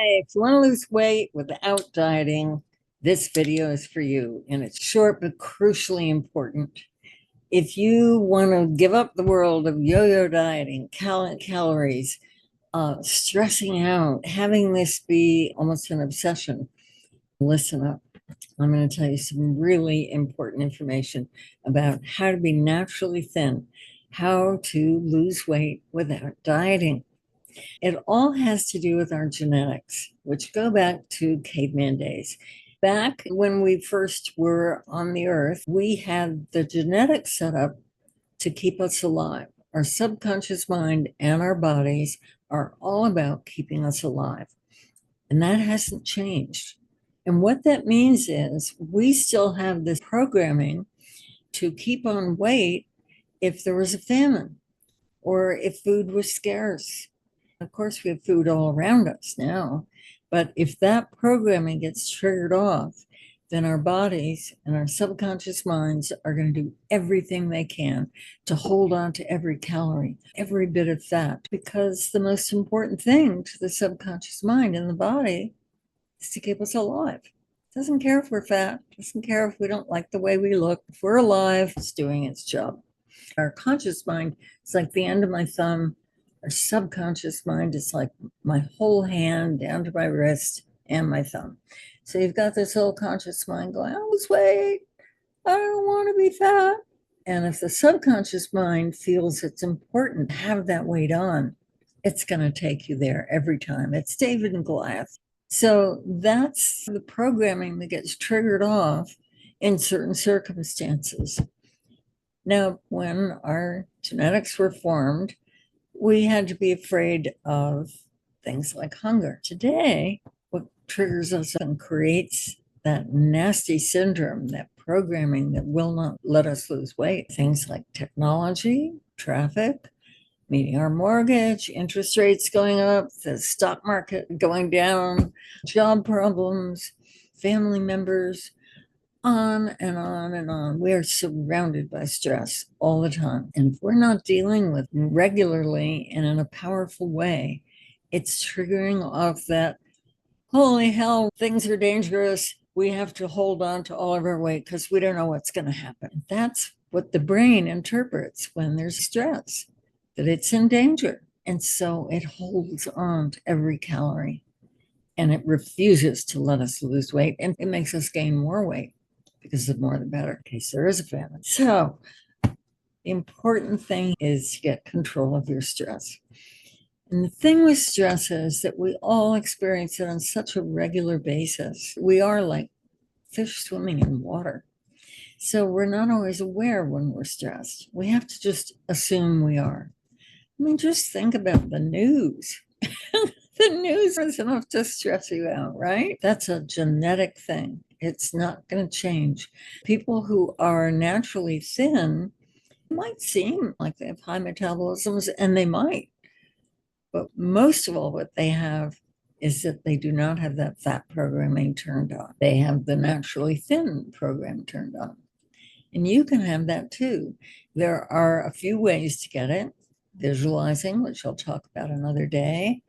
Hey, if you want to lose weight without dieting, this video is for you. And it's short but crucially important. If you want to give up the world of yo-yo dieting, calories, stressing out, having this be almost an obsession, listen up. I'm going to tell you some really important information about how to be naturally thin, how to lose weight without dieting. It all has to do with our genetics, which go back to caveman days. Back when we first were on the earth, we had the genetics set up to keep us alive. Our subconscious mind and our bodies are all about keeping us alive. And that hasn't changed. And what that means is we still have this programming to keep on weight if there was a famine or if food was scarce. Of course, we have food all around us now, but if that programming gets triggered off, then our bodies and our subconscious minds are going to do everything they can to hold on to every calorie, every bit of fat, because the most important thing to the subconscious mind and the body is to keep us alive. It doesn't care if we're fat, doesn't care if we don't like the way we look. If we're alive, it's doing its job. Our conscious mind is like the end of my thumb. Our subconscious mind is like my whole hand down to my wrist and my thumb. So you've got this whole conscious mind going, I lose weight. I don't want to be fat. And if the subconscious mind feels it's important to have that weight on, it's going to take you there every time. It's David and Goliath. So that's the programming that gets triggered off in certain circumstances. Now, when our genetics were formed, we had to be afraid of things like hunger. Today, what triggers us and creates that nasty syndrome, that programming that will not let us lose weight, things like technology, traffic, meeting our mortgage, interest rates going up, the stock market going down, job problems, family members, on and on and on. We are surrounded by stress all the time. And if we're not dealing with regularly and in a powerful way, it's triggering off that, holy hell, things are dangerous. We have to hold on to all of our weight because we don't know what's going to happen. That's what the brain interprets when there's stress, that it's in danger. And so it holds on to every calorie and it refuses to let us lose weight, and it makes us gain more weight because the more the better in case there is a famine. So the important thing is to get control of your stress. And the thing with stress is that we all experience it on such a regular basis. We are like fish swimming in water. So we're not always aware when we're stressed. We have to just assume we are. I mean, just think about the news. The news is enough to stress you out, right? That's a genetic thing. It's not going to change. People who are naturally thin might seem like they have high metabolisms, and they might. But most of all, what they have is that they do not have that fat programming turned on. They have the naturally thin program turned on. And you can have that too. There are a few ways to get it. Visualizing, which I'll talk about another day,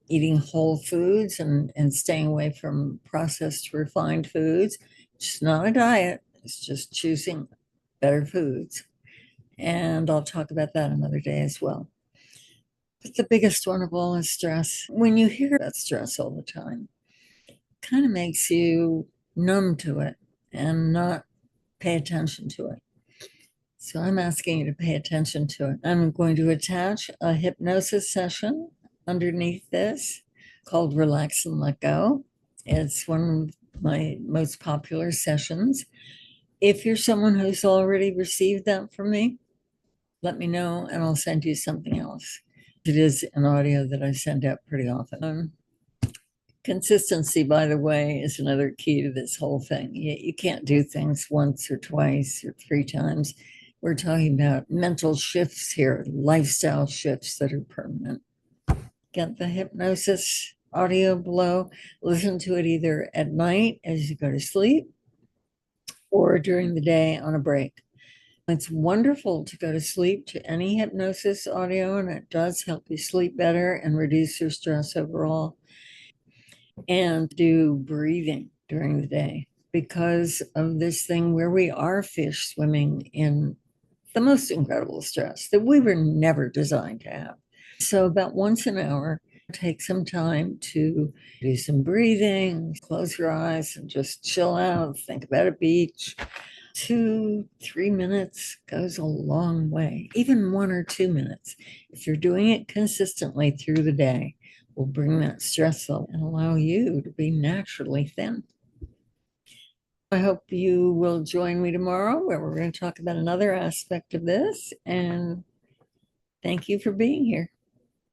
eating whole foods and staying away from processed refined foods. It's not a diet, it's just choosing better foods. And I'll talk about that another day as well. But the biggest one of all is stress. When you hear about stress all the time, it kind of makes you numb to it and not pay attention to it. So I'm asking you to pay attention to it. I'm going to attach a hypnosis session underneath this called Relax and Let Go. It's one of my most popular sessions. If you're someone who's already received that from me, let me know and I'll send you something else. It is an audio that I send out pretty often. Consistency, by the way, is another key to this whole thing. You can't do things once or twice or three times. We're talking about mental shifts here, lifestyle shifts that are permanent. Get the hypnosis audio below. Listen to it either at night as you go to sleep or during the day on a break. It's wonderful to go to sleep to any hypnosis audio, and it does help you sleep better and reduce your stress overall. and do breathing during the day because of this thing where we are fish swimming in the most incredible stress that we were never designed to have. So, about once an hour, take some time to do some breathing, close your eyes, and just chill out, think about a beach. 2, 3 minutes goes a long way, even 1 or 2 minutes. If you're doing it consistently through the day, will bring that stress level and allow you to be naturally thin. I hope you will join me tomorrow where we're going to talk about another aspect of this. And thank you for being here.